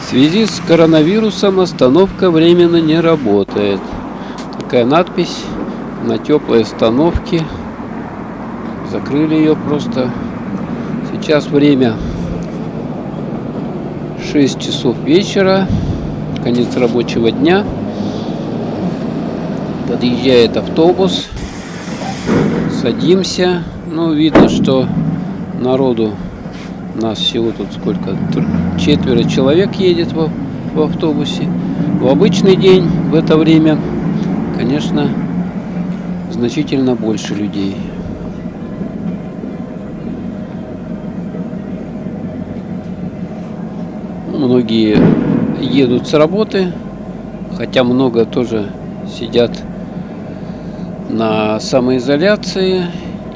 В связи с коронавирусом остановка временно не работает. Такая надпись на теплой остановке. Закрыли ее просто. Сейчас время 6 часов вечера. Конец рабочего дня. Подъезжает автобус. Садимся. Ну, видно, что народу нас всего тут сколько? 4 человек едет в автобусе. В обычный день в это время, конечно, значительно больше людей. Многие едут с работы, хотя много тоже сидят на самоизоляции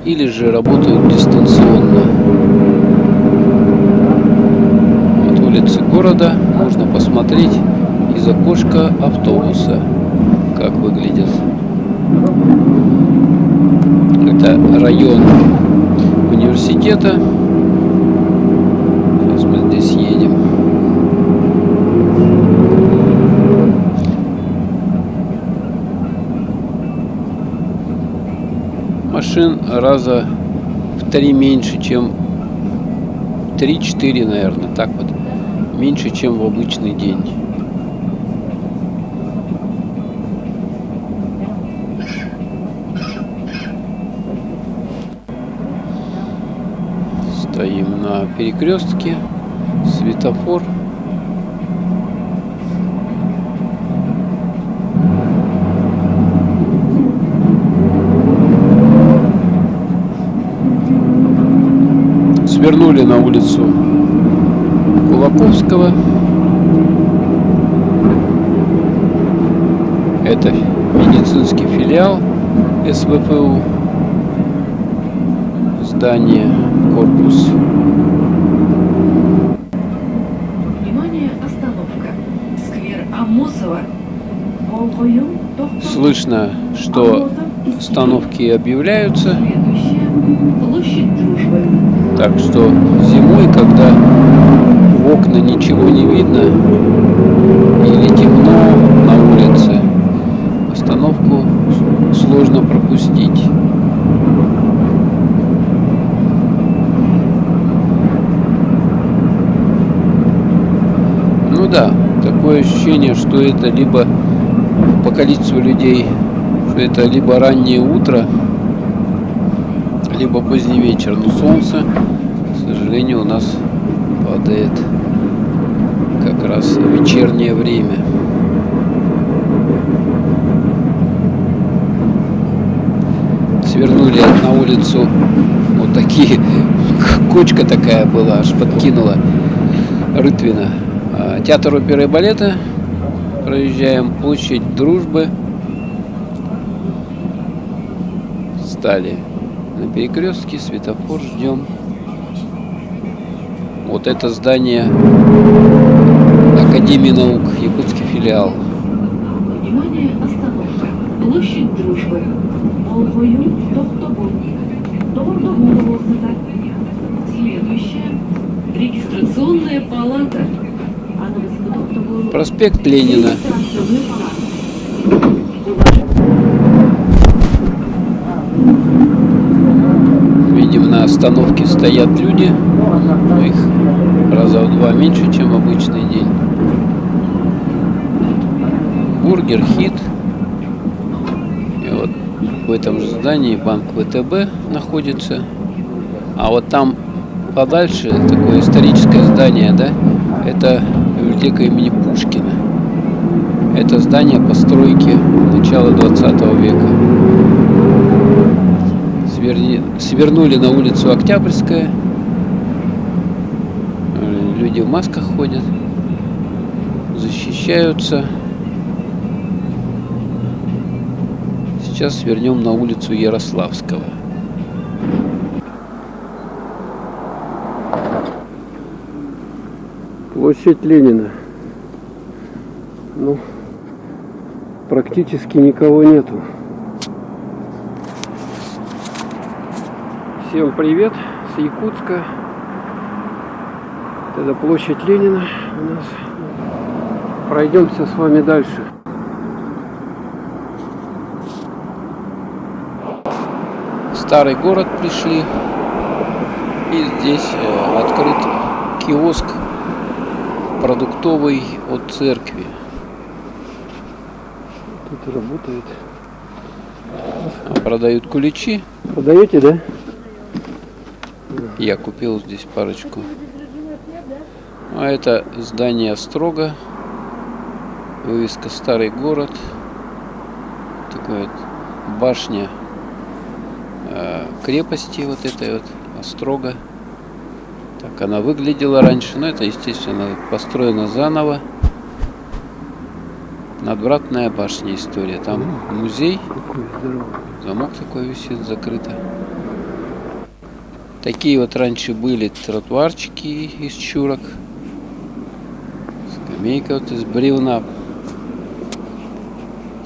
или же работают дистанционно. Вот улицы города можно посмотреть из окошка автобуса, как выглядит. Это район университета. Сейчас мы здесь едем. Машин раза в 3 меньше, чем 3-4, наверное, так вот, меньше, чем в обычный день. Стоим на перекрестке, светофор. Свернули на улицу Кулаковского. Это медицинский филиал СВПУ. Здание, корпус. Внимание, остановка. Сквер Амосова. Слышно, что остановки объявляются. Площадь Дружбы. Так что зимой, когда в окна ничего не видно или темно на улице, остановку сложно пропустить. Ну да, такое ощущение, что это либо по количеству людей, что это либо раннее утро, либо поздний вечер. Но солнце, к сожалению, у нас падает как раз в вечернее время. Свернули на улицу, вот такие, кочка такая была, аж подкинула, Рытвина. Театр оперы и балета. Проезжаем площадь Дружбы. Стали на перекрестке, светофор, ждем. Вот это здание Академии наук, якутский филиал. Внимание, остановка. Площадь Дружбы. Волгою, Тохтобонник. Следующая. Регистрационная палата. Проспект Ленина. Видим, на остановке стоят люди. Но их раза в 2 меньше, чем в обычный день. Бургер Хит. И вот в этом же здании банк ВТБ находится. А вот там подальше такое историческое здание, да? Это библиотека имени Пушкина. Это здание постройки начала 20 века. Свернули на улицу Октябрьская. Люди в масках ходят, защищаются. Сейчас свернем на улицу Ярославского. Площадь Ленина. Ну, практически никого нету. Всем привет с Якутска. Это площадь Ленина у нас. Пройдемся с вами дальше. В старый город пришли. И здесь открыт киоск продуктовый от церкви. Тут работает. Продают куличи. Продаете, да? Я купил здесь парочку. А это здание Острога. Вывеска «Старый город». Такая вот башня крепости вот этой вот Острога. Так она выглядела раньше. Но это, естественно, построено заново. Надвратная башня история. Там музей. Какой здоровый. Замок такой висит, закрыто. Такие вот раньше были тротуарчики из чурок. Скамейка вот из бревна.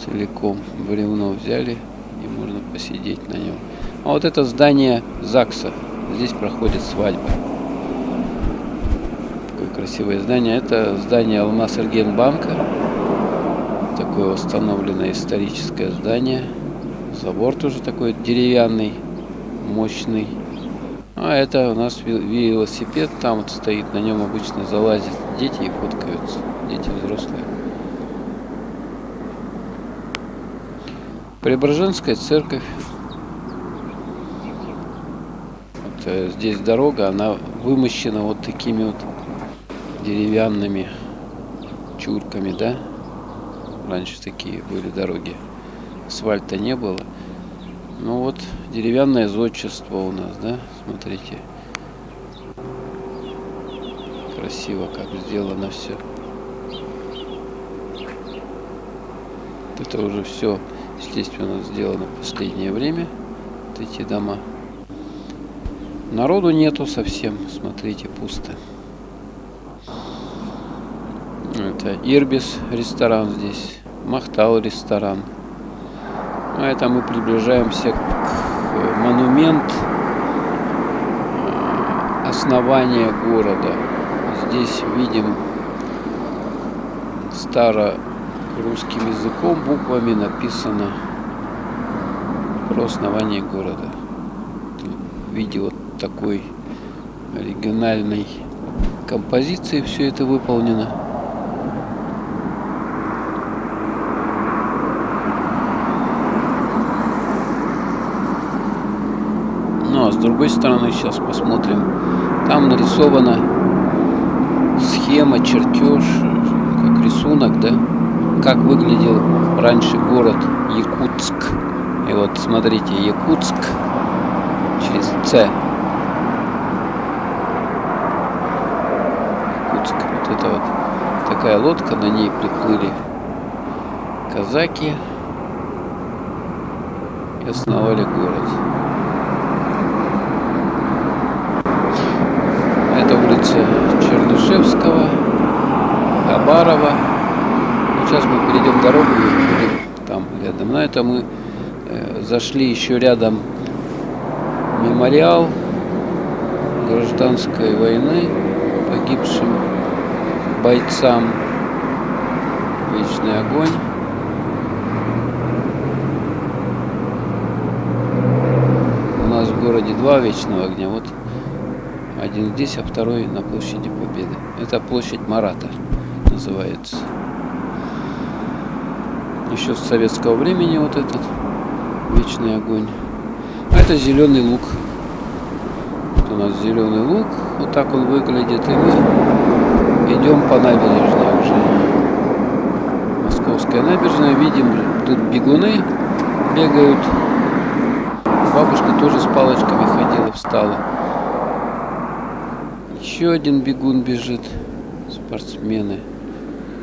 Целиком бревно взяли и можно посидеть на нем. А вот это здание ЗАГСа. Здесь проходит свадьба. Такое красивое здание. Это здание Алмаз-Эргенбанка. Такое восстановленное историческое здание. Забор тоже такой деревянный, мощный. А это у нас велосипед. Там вот стоит, на нем обычно залазят дети и фоткаются. Дети взрослые. Преображенская церковь. Вот, здесь дорога, она вымощена вот такими вот деревянными чурками, да? Раньше такие были дороги. Асфальта не было. Ну вот, деревянное зодчество у нас, да? Смотрите. Красиво как сделано все. Это уже все, естественно, сделано в последнее время. Вот эти дома. Народу нету совсем. Смотрите, пусто. Это Ирбис ресторан здесь. Махтал ресторан. А это мы приближаемся к монумент основания города. Здесь видим старорусским языком буквами написано про основание города. В виде вот такой оригинальной композиции все это выполнено. Ну а с другой стороны сейчас посмотрим. Там нарисована схема, чертеж, как рисунок, да? Как выглядел раньше город Якутск. И вот смотрите, Якутск через Ц. Якутск. Вот это вот такая лодка, на ней приплыли казаки и основали город. Это улица Чернышевского, Хабарова. Сейчас мы перейдем дорогу и будем там рядом. На это мы зашли еще рядом мемориал гражданской войны погибшим бойцам. Вечный огонь. У нас в городе 2 вечного огня. Вот один здесь, а второй на площади Победы. Это площадь Марата называется. Еще с советского времени вот этот вечный огонь. А это Зеленый луг. Вот у нас Зеленый луг. Вот так он выглядит. И мы идем по набережной уже. Московская набережная. Видим, тут бегуны бегают. Бабушка тоже с палочками ходила, встала. Еще один бегун бежит. Спортсмены.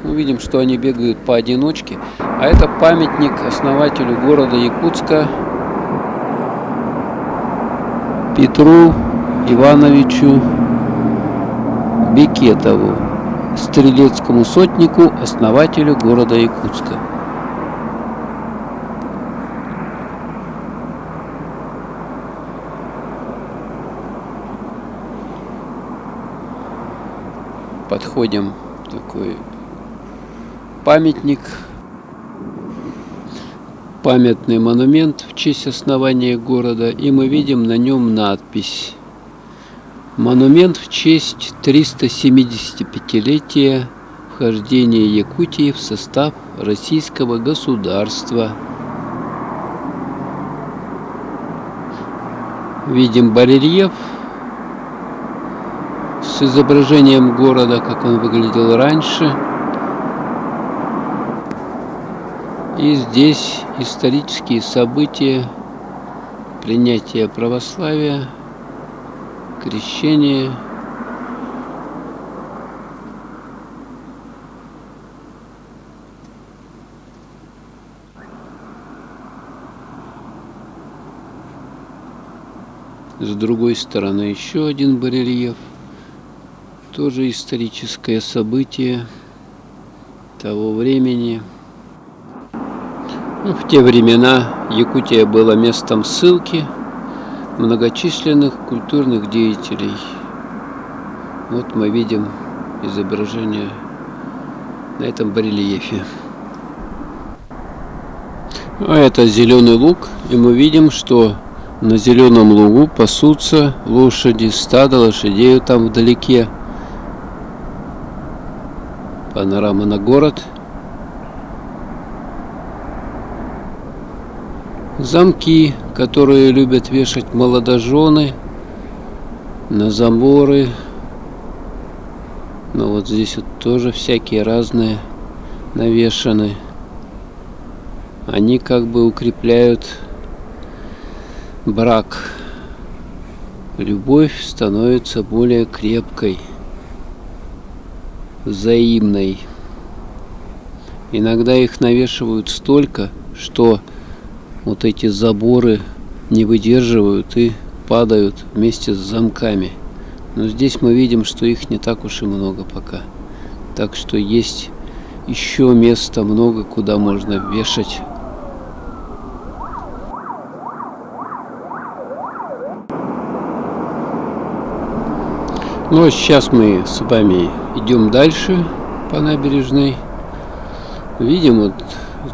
Мы видим, что они бегают поодиночке. А это памятник основателю города Якутска Петру Ивановичу Бекетову, стрелецкому сотнику, основателю города Якутска. Подходим к такой памятник, памятный монумент в честь основания города, и мы видим на нем надпись: монумент в честь 375-летия вхождения Якутии в состав Российского государства. Видим барельеф с изображением города, как он выглядел раньше. И здесь исторические события: принятие православия, крещение. С другой стороны еще один барельеф, тоже историческое событие того времени. В те времена Якутия была местом ссылки многочисленных культурных деятелей. Вот мы видим изображение на этом барельефе. А это зеленый луг, и мы видим, что на зеленом лугу пасутся лошади, стадо лошадей там вдалеке. Панорама на город. Замки, которые любят вешать молодожены на заборы. Но вот здесь вот тоже всякие разные навешаны. Они как бы укрепляют брак. Любовь становится более крепкой, взаимной. Иногда их навешивают столько, что вот эти заборы не выдерживают и падают вместе с замками. Но здесь мы видим, что их не так уж и много пока. Так что есть еще места много, куда можно вешать. Ну а сейчас мы с вами идем дальше по набережной. Видим, вот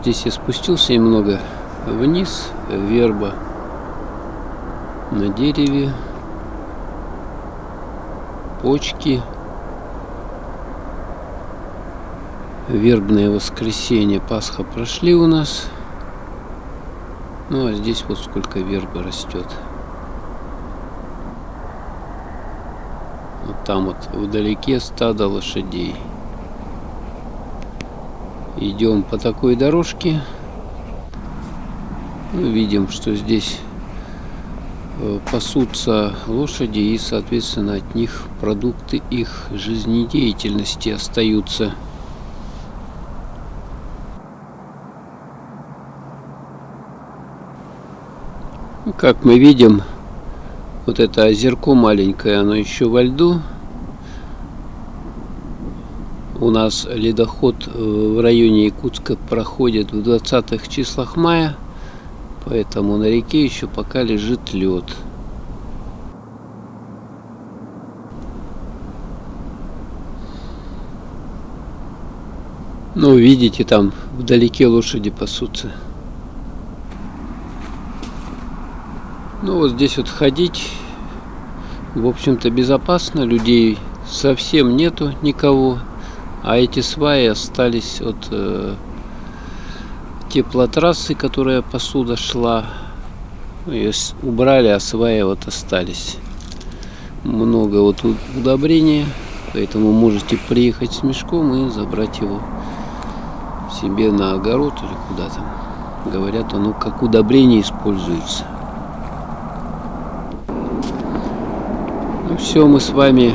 здесь я спустился немного вниз, верба на дереве, почки, вербное воскресенье, Пасха прошли у нас. Ну а здесь вот сколько вербы растет. Вот там вот вдалеке стадо лошадей. Идем по такой дорожке. Видим, что здесь пасутся лошади, и, соответственно, от них продукты их жизнедеятельности остаются. Как мы видим, вот это озерко маленькое, оно еще во льду. У нас ледоход в районе Якутска проходит в 20-х числах мая. Поэтому на реке еще пока лежит лед. Ну, видите, там вдалеке лошади пасутся. Ну, вот здесь вот ходить, в общем-то, безопасно. Людей совсем нету никого. А эти сваи остались от теплотрассы, которая посуда шла. Ее убрали, а сваи вот остались. Много вот удобрения, поэтому можете приехать с мешком и забрать его себе на огород или куда там. Говорят, оно как удобрение используется. Ну все, мы с вами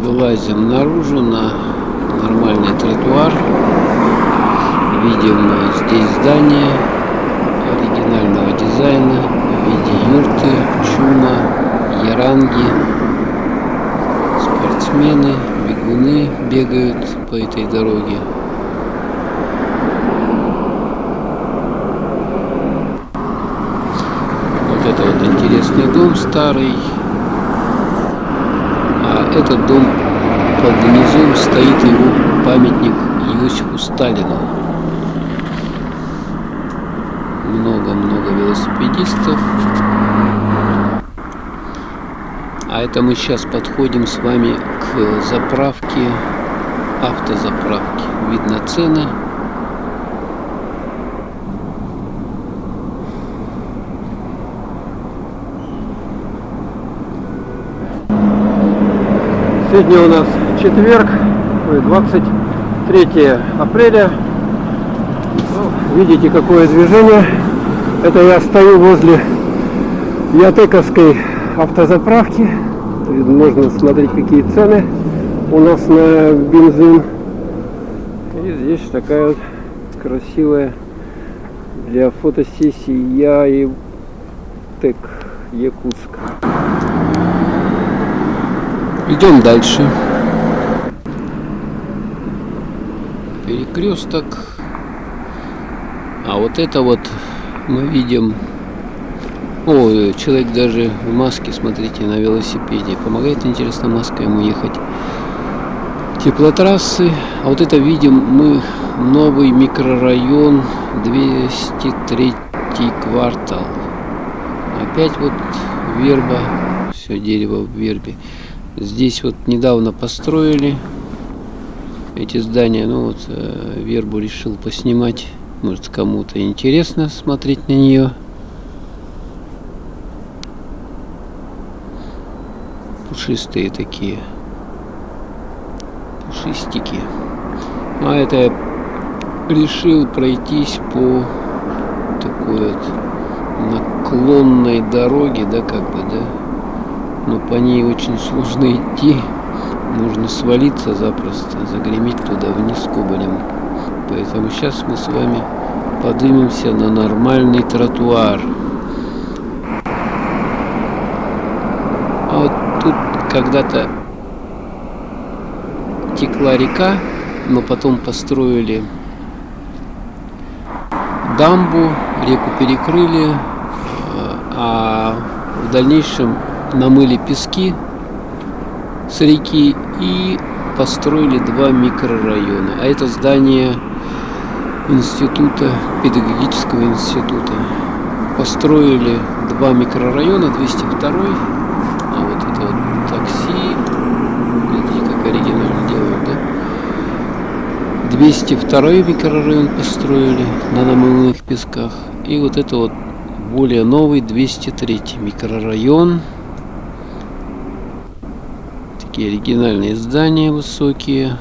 вылазим наружу на нормальный тротуар. Видим здесь здание оригинального дизайна в виде юрты, чума, яранги. Спортсмены, бегуны бегают по этой дороге. Вот это вот интересный дом старый. А этот дом под низом стоит его памятник Иосифу Сталину. Много-много велосипедистов. А это мы сейчас подходим с вами к заправке, автозаправке. Видно цены. Сегодня у нас четверг, 23 апреля. Ну, видите, какое движение. Это я стою возле Ятековской автозаправки. Можно смотреть, какие цены у нас на бензин. И здесь такая вот красивая для фотосессии Ятек, Якутск. Идем дальше. Перекресток. А вот это вот мы видим. О, человек даже в маске, смотрите, на велосипеде. Помогает, интересно, маска ему ехать. Теплотрассы. А вот это видим мы новый микрорайон, 203 квартал. Опять вот верба. Все дерево в вербе. Здесь вот недавно построили эти здания. Ну вот вербу решил поснимать. Может, кому-то интересно смотреть на нее. Пушистые такие. Пушистики. А это я решил пройтись по такой вот наклонной дороге, да, как бы, да. Но по ней очень сложно идти. Нужно свалиться запросто, загреметь туда вниз кубарем. Поэтому сейчас мы с вами поднимемся на нормальный тротуар. А вот тут когда-то текла река, но потом построили дамбу, реку перекрыли, а в дальнейшем намыли пески с реки и построили два микрорайона. А это здание института, педагогического института. Построили два микрорайона, 202, а вот это вот такси, видите, как оригинально делают, да? 202 микрорайон построили на намыленных песках. И вот это вот более новый 203 микрорайон. Такие оригинальные здания высокие,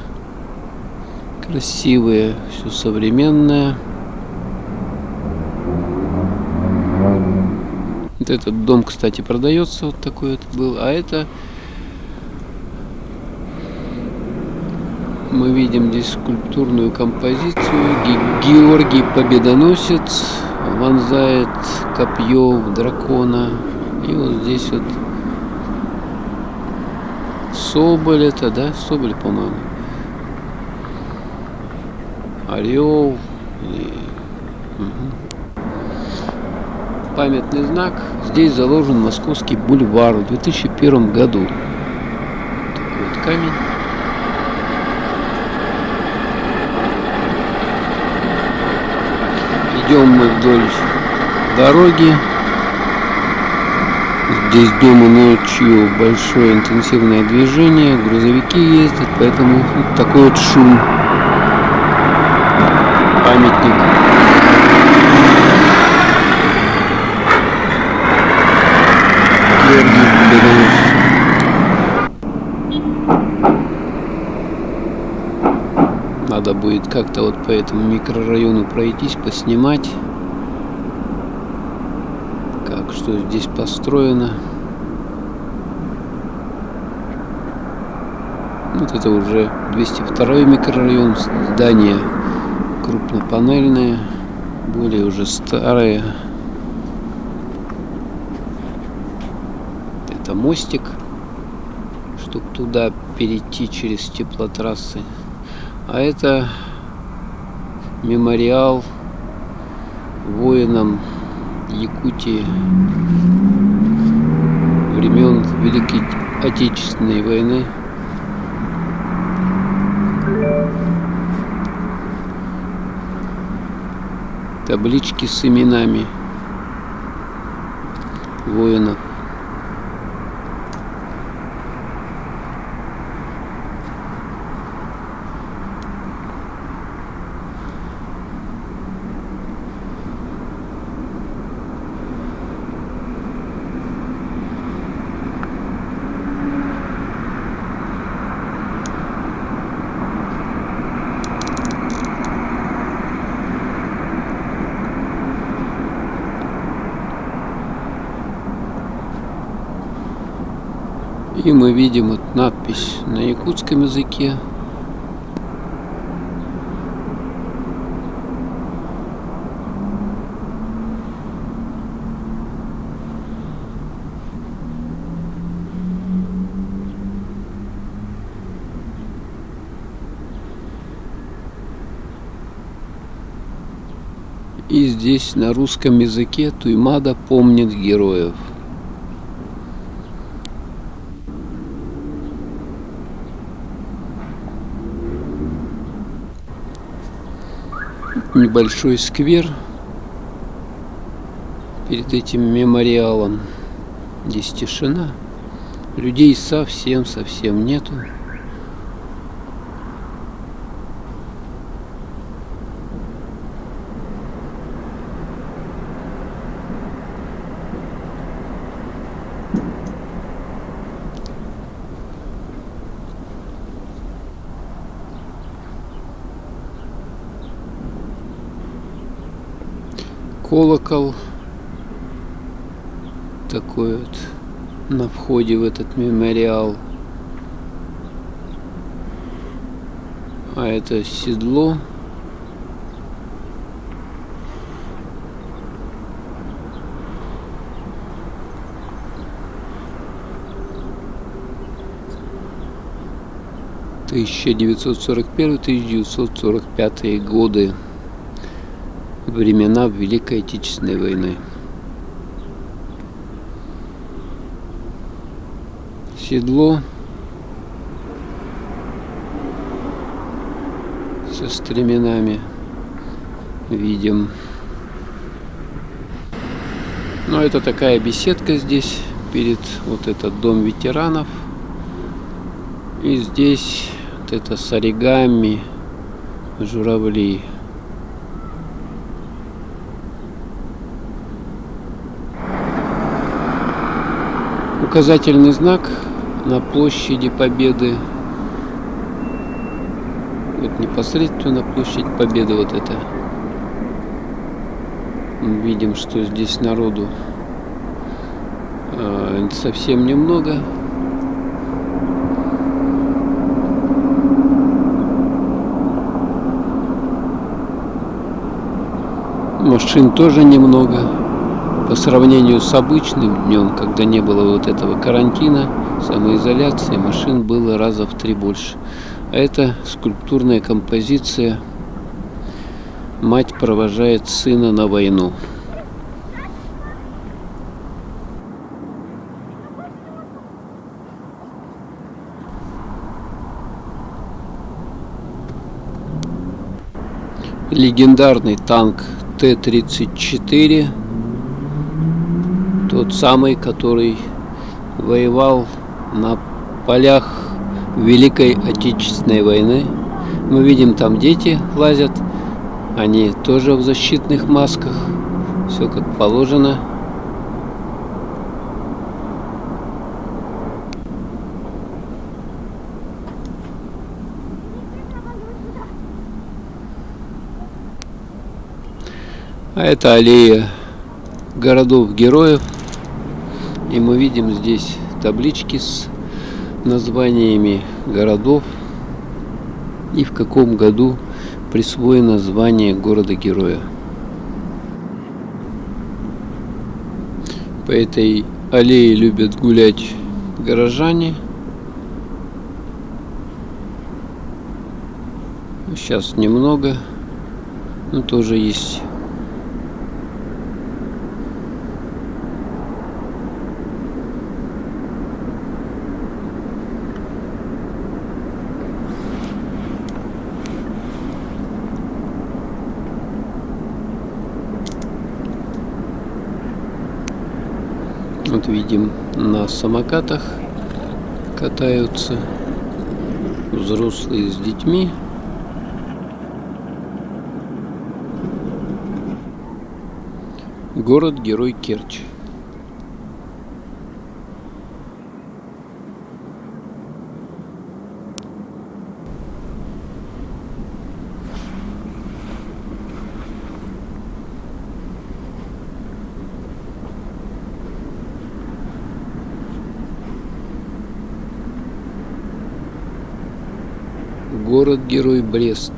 красивые, все современное. Вот этот дом, кстати, продается, вот такой вот был. А это мы видим здесь скульптурную композицию. Георгий Победоносец вонзает копье в дракона. И вот здесь вот Соболь это, да? Соболь, по-моему. Орел. Памятный знак. Здесь заложен Московский бульвар в 2001 году. Такой вот камень. Идем мы вдоль дороги. Здесь днем и ночью большое интенсивное движение, грузовики ездят, поэтому вот такой вот шум. Памятник. Георгий Победоносец. Надо будет как-то вот по этому микрорайону пройтись, поснимать. Что здесь построено. Вот это уже 202 микрорайон. Здания крупнопанельные, более уже старые. Это мостик, чтобы туда перейти через теплотрассы. А это мемориал воинам Якутии времен Великой Отечественной войны. таблички с именами воинов. И мы видим вот надпись на якутском языке. И здесь на русском языке Туймада помнит героев. Небольшой сквер перед этим мемориалом. Здесь тишина. Людей совсем нету. Колокол такой вот на входе в этот мемориал. А это седло. — 1941-1945 годы. Времена Великой Отечественной войны. Седло со стременами видим. Но это такая беседка здесь перед вот этот дом ветеранов. И здесь вот это с оригами журавли. Указательный знак на площади Победы. Вот непосредственно площадь Победы вот это. Мы видим, что здесь народу совсем немного. Машин тоже немного. По сравнению с обычным днем, когда не было вот этого карантина, самоизоляции, машин было раза в 3 больше. А это скульптурная композиция «Мать провожает сына на войну». Легендарный танк Т-34. Тот самый, который воевал на полях Великой Отечественной войны. Мы видим, там дети лазят. Они тоже в защитных масках. Все как положено. А это аллея городов-героев. И мы видим здесь таблички с названиями городов и в каком году присвоено звание города-героя. По этой аллее любят гулять горожане. Сейчас немного, но тоже есть. Вот видим, на самокатах катаются взрослые с детьми. Город-герой Керчь. Город-герой Брест.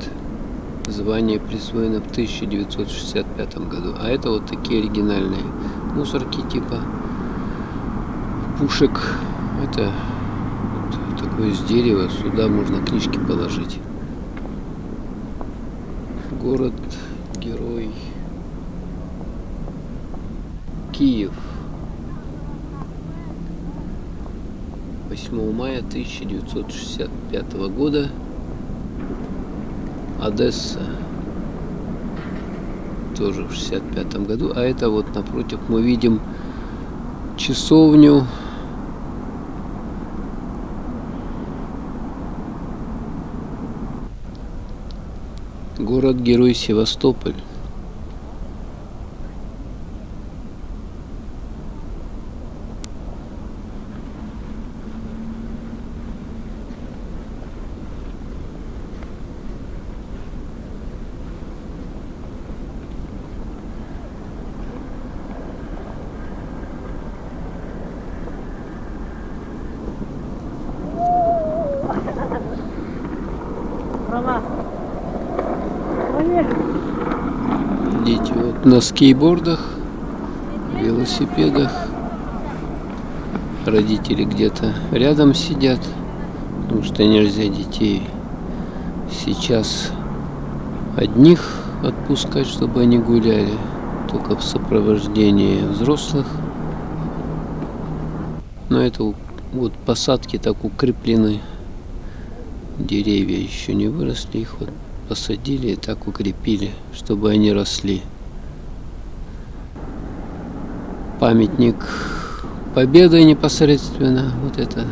Звание присвоено в 1965 году. А это вот такие оригинальные мусорки типа пушек. Это вот такое из дерева. Сюда можно книжки положить. Город-герой Киев. 8 мая 1965 года. Одесса. Тоже в 65 году. А это вот напротив мы видим часовню. Город-герой Севастополь. Дети вот на скейтбордах, велосипедах. Родители где-то рядом сидят, потому что нельзя детей сейчас одних отпускать, чтобы они гуляли, только в сопровождении взрослых. Но это вот посадки так укреплены. Деревья еще не выросли, их вот посадили и так укрепили, чтобы они росли. Памятник Победы непосредственно. Вот это.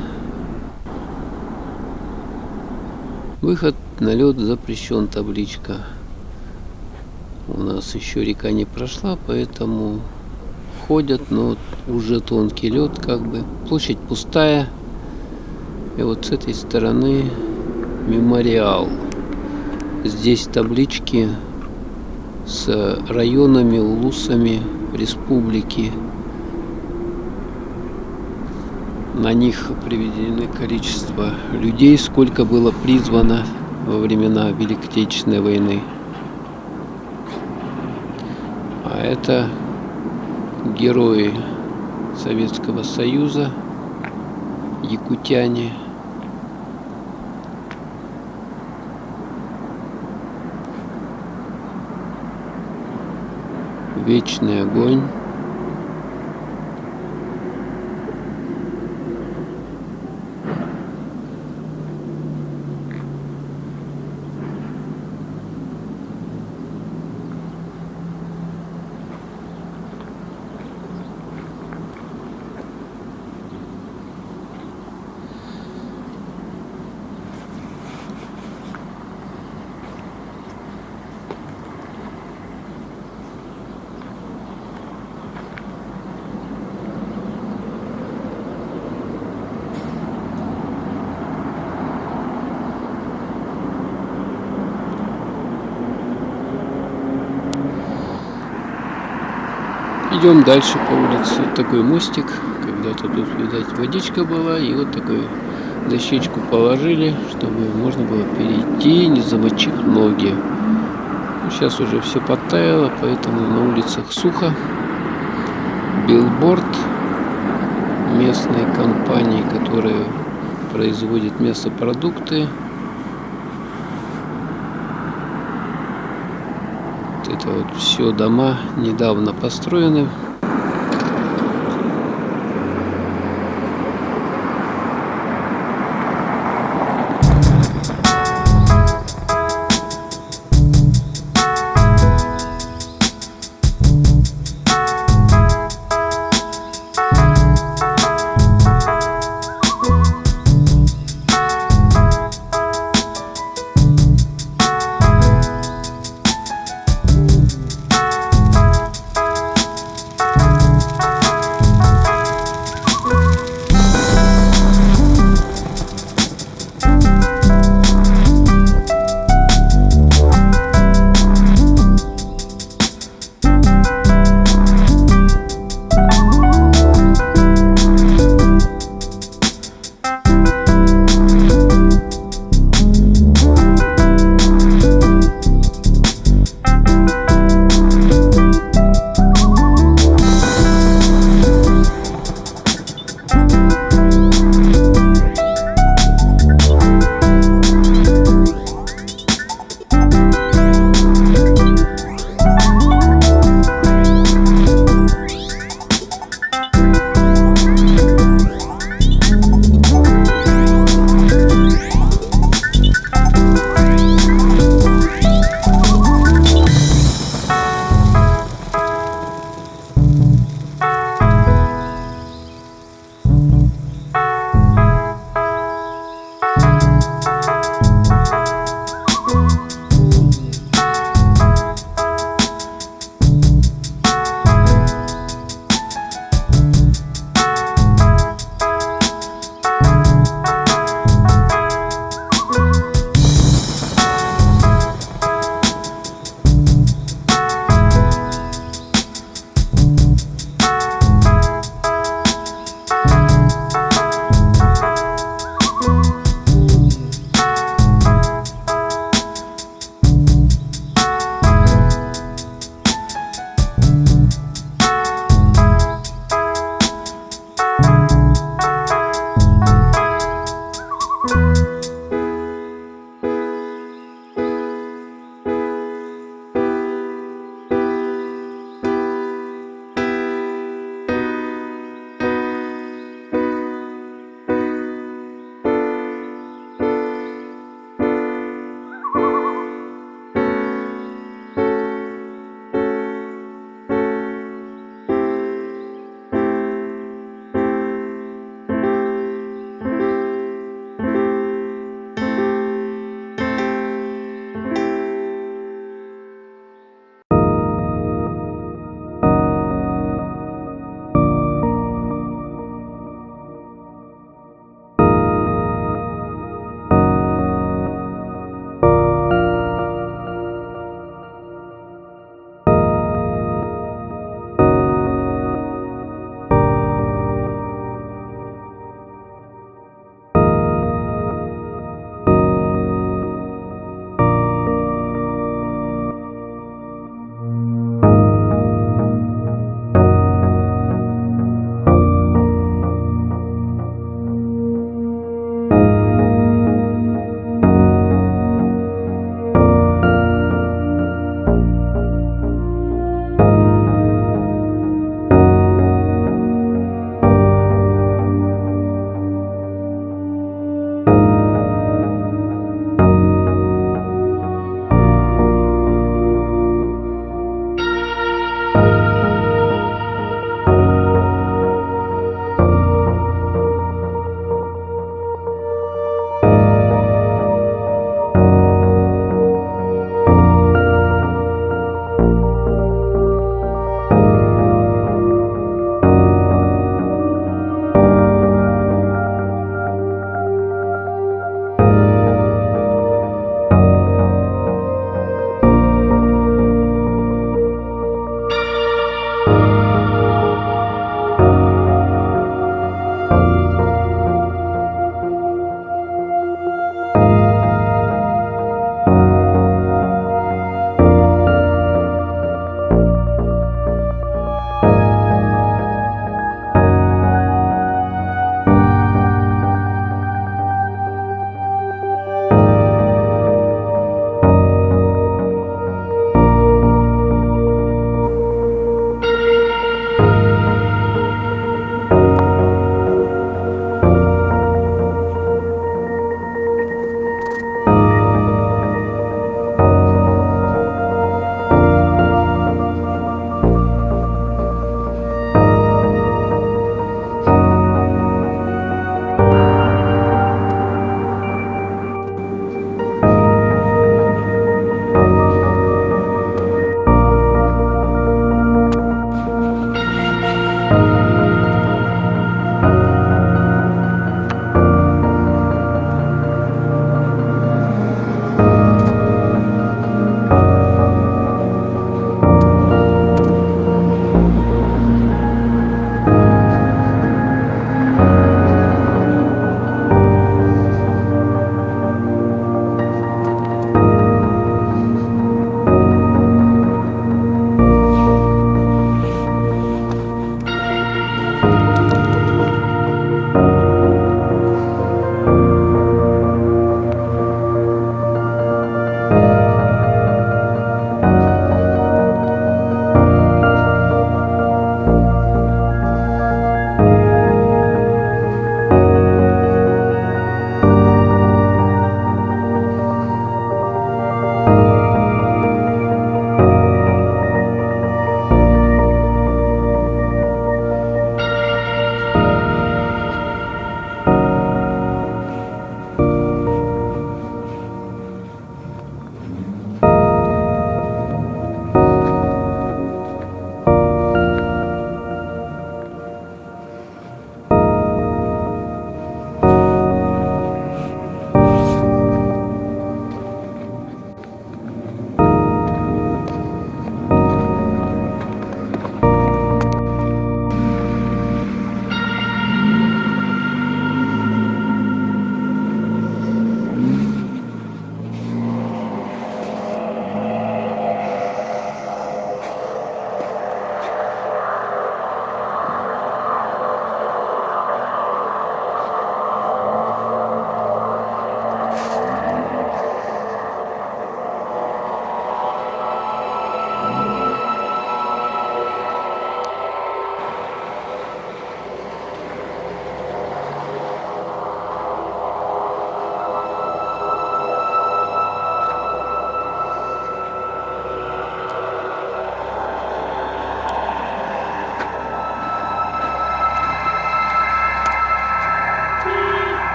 Выход на лед запрещен, табличка. У нас еще река не прошла, поэтому ходят, но уже тонкий лед, как бы. Площадь пустая. И вот с этой стороны мемориал. Здесь таблички с районами, улусами республики. На них приведены количество людей, сколько было призвано во времена Великой Отечественной войны. А это герои Советского Союза, якутяне. Вечный огонь. Идем дальше по улице. Вот такой мостик. Когда-то тут, видать, водичка была. И вот такую дощечку положили, чтобы можно было перейти, не замочив ноги. Сейчас уже все подтаяло, поэтому на улицах сухо. Билборд местной компании, которая производит мясопродукты. Это вот все дома недавно построены.